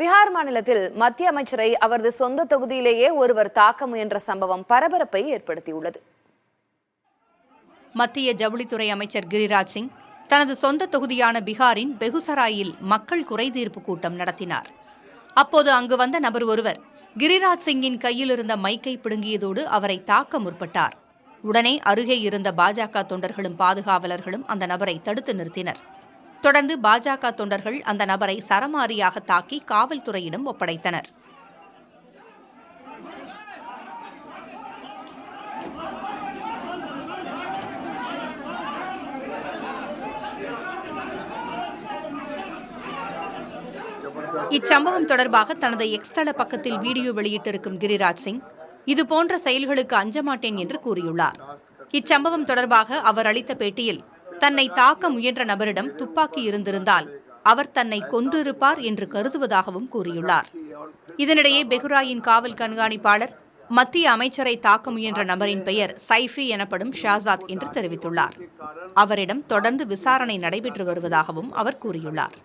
பீகார் மாநிலத்தில் மத்திய அமைச்சரை அவரது சொந்த தொகுதியிலேயே ஒருவர் தாக்க முயன்ற சம்பவம் பரபரப்பை ஏற்படுத்தியுள்ளது. மத்திய ஜவுளித்துறை அமைச்சர் கிரிராஜ் சிங் தனது சொந்த தொகுதியான பீகாரின் பெகுசராயில் மக்கள் குறைதீர்ப்பு கூட்டம் நடத்தினார். அப்போது அங்கு வந்த நபர் ஒருவர் கிரிராஜ் சிங்கின் கையில் இருந்த மைக்கை பிடுங்கியதோடு அவரை தாக்க முற்பட்டார். உடனே அருகே இருந்த பாஜக தொண்டர்களும் பாதுகாவலர்களும் அந்த நபரை தடுத்து நிறுத்தினர். தொடர்ந்து பாஜக தொண்டர்கள் அந்த நபரை சரமாரியாக தாக்கி காவல்துறையிடம் ஒப்படைத்தனர். இச்சம்பவம் தொடர்பாக தனது எக்ஸ் தள பக்கத்தில் வீடியோ வெளியிட்டிருக்கும் கிரிராஜ் சிங் இதுபோன்ற செயல்களுக்கு அஞ்சமாட்டேன் என்று கூறியுள்ளார். இச்சம்பவம் தொடர்பாக அவர் அளித்த பேட்டியில் தன்னை தாக்க முயன்ற நபரிடம் துப்பாக்கி இருந்திருந்தால் அவர் தன்னை கொன்றிருப்பார் என்று கருதுவதாகவும் கூறியுள்ளார். இதனிடையே பெகுராயின் காவல் கண்காணிப்பாளர் மத்திய அமைச்சரை தாக்க முயன்ற நபரின் பெயர் சைஃபி எனப்படும் ஷாசாத் என்று தெரிவித்துள்ளார். அவரிடம் தொடர்ந்து விசாரணை நடைபெற்று வருவதாகவும் அவர் கூறியுள்ளார்.